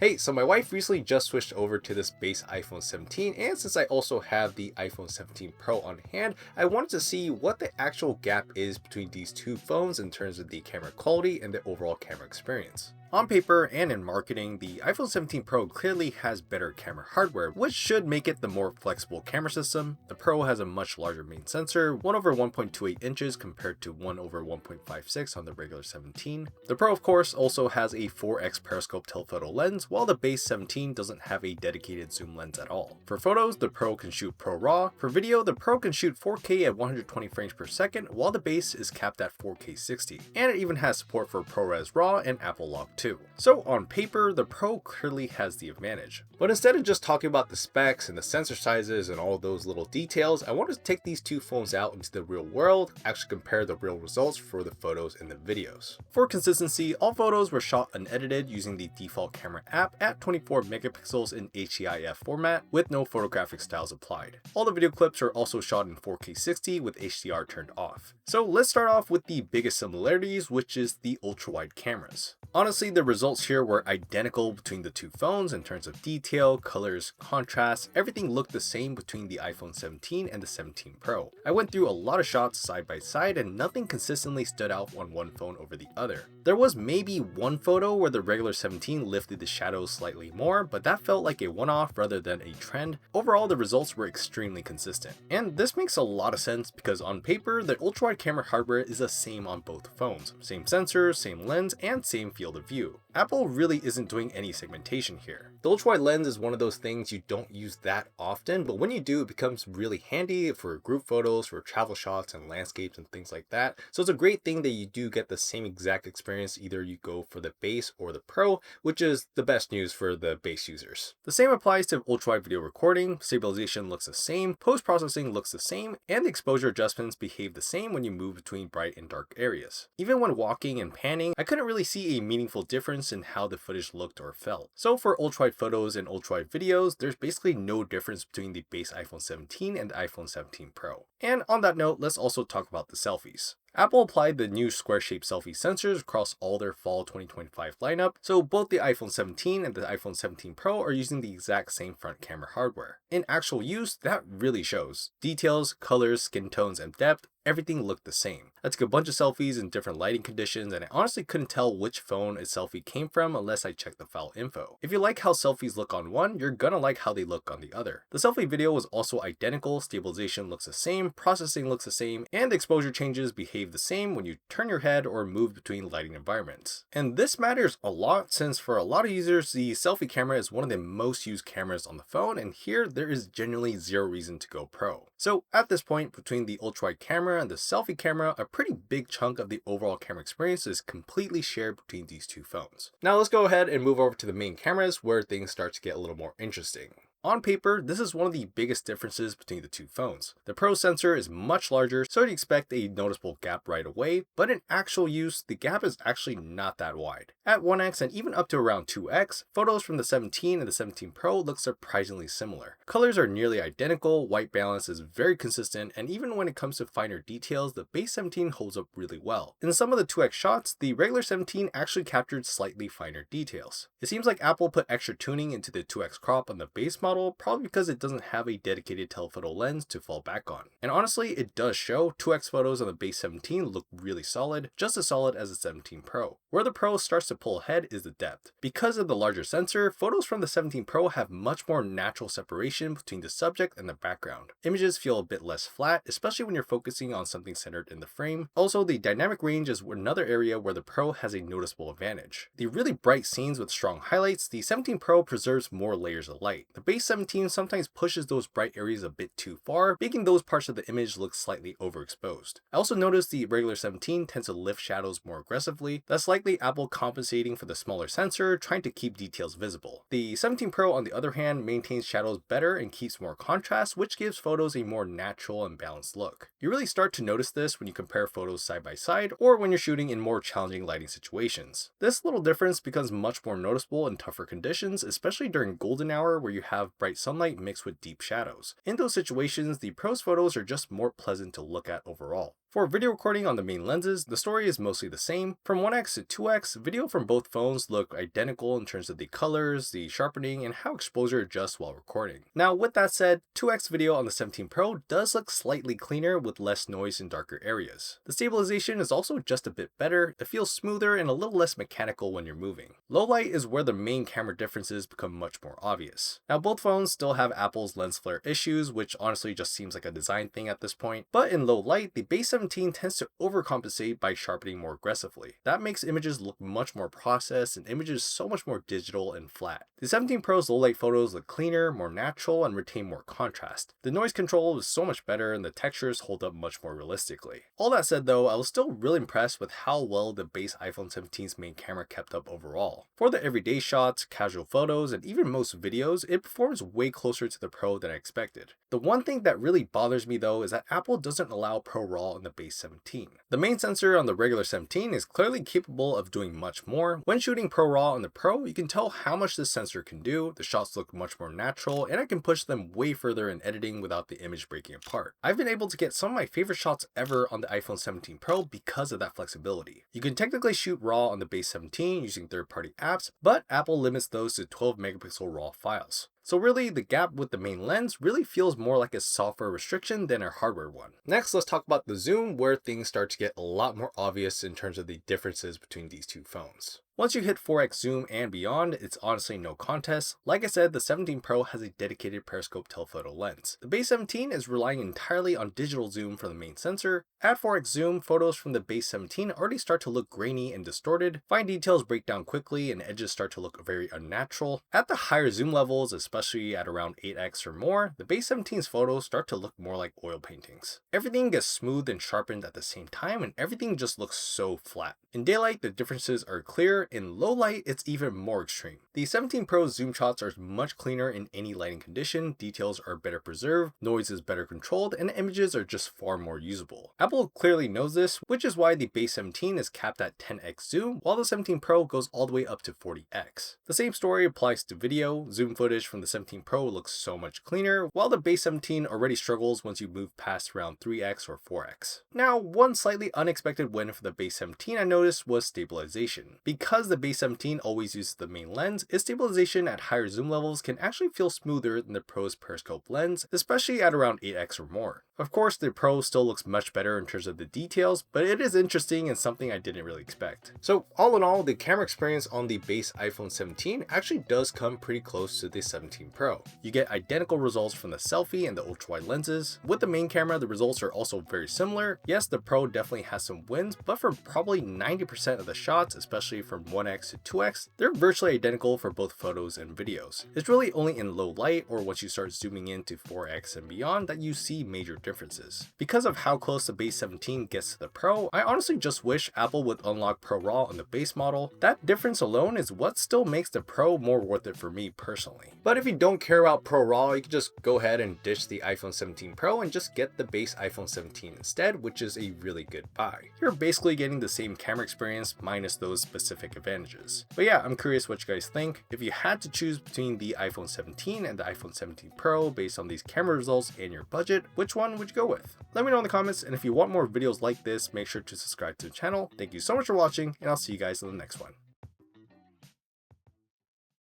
Hey, so my wife recently just switched over to this base iPhone 17, and since I also have the iPhone 17 Pro on hand, I wanted to see what the actual gap is between these two phones in terms of the camera quality and the overall camera experience. On paper and in marketing, the iPhone 17 Pro clearly has better camera hardware, which should make it the more flexible camera system. The Pro has a much larger main sensor, 1 over 1.28 inches compared to 1 over 1.56 on the regular 17. The Pro of course also has a 4x periscope telephoto lens, while the base 17 doesn't have a dedicated zoom lens at all. For photos, the Pro can shoot Pro RAW. For video, the Pro can shoot 4K at 120 frames per second, while the base is capped at 4K 60. And it even has support for ProRes RAW and Apple Log 2. So on paper, the Pro clearly has the advantage. But instead of just talking about the specs and the sensor sizes and all those little details, I wanted to take these two phones out into the real world, actually compare the real results for the photos and the videos. For consistency, all photos were shot unedited using the default camera app at 24 megapixels in HEIF format with no photographic styles applied. All the video clips are also shot in 4K 60 with HDR turned off. So let's start off with the biggest similarities, which is the ultra-wide cameras. Honestly, the results here were identical between the two phones in terms of detail, colors, contrast. Everything looked the same between the iPhone 17 and the 17 Pro. I went through a lot of shots side by side and nothing consistently stood out on one phone over the other. There was maybe one photo where the regular 17 lifted the shadows slightly more, but that felt like a one-off rather than a trend. Overall, the results were extremely consistent. And this makes a lot of sense because on paper, the ultra-wide camera hardware is the same on both phones. Same sensor, same lens, and same field of view. Apple really isn't doing any segmentation here. The ultra-wide lens is one of those things you don't use that often, but when you do, it becomes really handy for group photos, for travel shots and landscapes and things like that. So it's a great thing that you do get the same exact experience, either you go for the base or the Pro, which is the best news for the base users. The same applies to ultra-wide video recording. Stabilization looks the same, post-processing looks the same, and the exposure adjustments behave the same when you move between bright and dark areas. Even when walking and panning, I couldn't really see a meaningful difference in how the footage looked or felt. So for ultra-wide photos and ultra-wide videos, there's basically no difference between the base iPhone 17 and the iPhone 17 Pro. And on that note, let's also talk about the selfies. Apple applied the new square-shaped selfie sensors across all their fall 2025 lineup, so both the iPhone 17 and the iPhone 17 Pro are using the exact same front camera hardware. In actual use, that really shows. Details, colors, skin tones, and depth, everything looked the same. I took a bunch of selfies in different lighting conditions, and I honestly couldn't tell which phone a selfie came from unless I checked the file info. If you like how selfies look on one, you're gonna like how they look on the other. The selfie video was also identical, stabilization looks the same, processing looks the same, and exposure changes behave the same when you turn your head or move between lighting environments. And this matters a lot since for a lot of users, the selfie camera is one of the most used cameras on the phone, and here there is genuinely zero reason to go Pro. So at this point, between the ultra-wide camera and the selfie camera, a pretty big chunk of the overall camera experience is completely shared between these two phones. Now let's go ahead and move over to the main cameras where things start to get a little more interesting. On paper, this is one of the biggest differences between the two phones. The Pro sensor is much larger, so you'd expect a noticeable gap right away, but in actual use, the gap is actually not that wide. At 1x and even up to around 2x, photos from the 17 and the 17 Pro look surprisingly similar. Colors are nearly identical, white balance is very consistent, and even when it comes to finer details, the base 17 holds up really well. In some of the 2x shots, the regular 17 actually captured slightly finer details. It seems like Apple put extra tuning into the 2x crop on the base model, probably because it doesn't have a dedicated telephoto lens to fall back on. And honestly, it does show. 2x photos on the base 17 look really solid, just as solid as the 17 Pro. Where the Pro starts to pull ahead is the depth. Because of the larger sensor, photos from the 17 Pro have much more natural separation between the subject and the background. Images feel a bit less flat, especially when you're focusing on something centered in the frame. Also, the dynamic range is another area where the Pro has a noticeable advantage. The really bright scenes with strong highlights, the 17 Pro preserves more layers of light. The base 17 sometimes pushes those bright areas a bit too far, making those parts of the image look slightly overexposed. I also noticed the regular 17 tends to lift shadows more aggressively. That's likely Apple compensating for the smaller sensor, trying to keep details visible. The 17 Pro, on the other hand, maintains shadows better and keeps more contrast, which gives photos a more natural and balanced look. You really start to notice this when you compare photos side by side or when you're shooting in more challenging lighting situations. This little difference becomes much more noticeable in tougher conditions, especially during golden hour where you have bright sunlight mixed with deep shadows. In those situations, the Pro's photos are just more pleasant to look at overall. For video recording on the main lenses, the story is mostly the same. From 1x to 2x, video from both phones look identical in terms of the colors, the sharpening, and how exposure adjusts while recording. Now with that said, 2x video on the 17 Pro does look slightly cleaner with less noise in darker areas. The stabilization is also just a bit better, it feels smoother and a little less mechanical when you're moving. Low light is where the main camera differences become much more obvious. Now both phones still have Apple's lens flare issues, which honestly just seems like a design thing at this point, but in low light, the base 17 tends to overcompensate by sharpening more aggressively. That makes images look much more processed and images so much more digital and flat. The 17 Pro's low light photos look cleaner, more natural, and retain more contrast. The noise control is so much better and the textures hold up much more realistically. All that said though, I was still really impressed with how well the base iPhone 17's main camera kept up overall. For the everyday shots, casual photos, and even most videos, it performs way closer to the Pro than I expected. The one thing that really bothers me though is that Apple doesn't allow ProRAW in the base 17. The main sensor on the regular 17 is clearly capable of doing much more. When shooting ProRAW on the Pro, you can tell how much this sensor can do, the shots look much more natural, and I can push them way further in editing without the image breaking apart. I've been able to get some of my favorite shots ever on the iPhone 17 Pro because of that flexibility. You can technically shoot RAW on the base 17 using third-party apps, but Apple limits those to 12 megapixel RAW files. So really, the gap with the main lens really feels more like a software restriction than a hardware one. Next, let's talk about the zoom, where things start to get a lot more obvious in terms of the differences between these two phones. Once you hit 4x zoom and beyond, it's honestly no contest. Like I said, the 17 Pro has a dedicated periscope telephoto lens. The base 17 is relying entirely on digital zoom from the main sensor. At 4x zoom, photos from the base 17 already start to look grainy and distorted. Fine details break down quickly and edges start to look very unnatural. At the higher zoom levels, especially at around 8x or more, the base 17's photos start to look more like oil paintings. Everything gets smoothed and sharpened at the same time and everything just looks so flat. In daylight, the differences are clear. In low light, it's even more extreme. The 17 Pro's zoom shots are much cleaner in any lighting condition, details are better preserved, noise is better controlled, and images are just far more usable. Apple clearly knows this, which is why the base 17 is capped at 10x zoom, while the 17 Pro goes all the way up to 40x. The same story applies to video. Zoom footage from the 17 Pro looks so much cleaner, while the base 17 already struggles once you move past around 3x or 4x. Now, one slightly unexpected win for the base 17 I noticed was stabilization. Because the base 17 always uses the main lens, its stabilization at higher zoom levels can actually feel smoother than the Pro's periscope lens, especially at around 8x or more. Of course, the Pro still looks much better in terms of the details, but it is interesting and something I didn't really expect. So all in all, the camera experience on the base iPhone 17 actually does come pretty close to the 17 Pro. You get identical results from the selfie and the ultra-wide lenses. With the main camera, the results are also very similar. Yes, the Pro definitely has some wins, but for probably 90% of the shots, especially from 1x to 2x, they're virtually identical for both photos and videos. It's really only in low light or once you start zooming into 4x and beyond that you see major differences. Because of how close the base 17 gets to the Pro, I honestly just wish Apple would unlock ProRAW on the base model. That difference alone is what still makes the Pro more worth it for me personally. But if you don't care about ProRAW, you can just go ahead and ditch the iPhone 17 Pro and just get the base iPhone 17 instead, which is a really good buy. You're basically getting the same camera experience minus those specific advantages. But yeah, I'm curious what you guys think. If you had to choose between the iPhone 17 and the iPhone 17 Pro based on these camera results and your budget, which one would you go with? Let me know in the comments, and if you want more videos like this, make sure to subscribe to the channel. Thank you so much for watching, and I'll see you guys in the next one.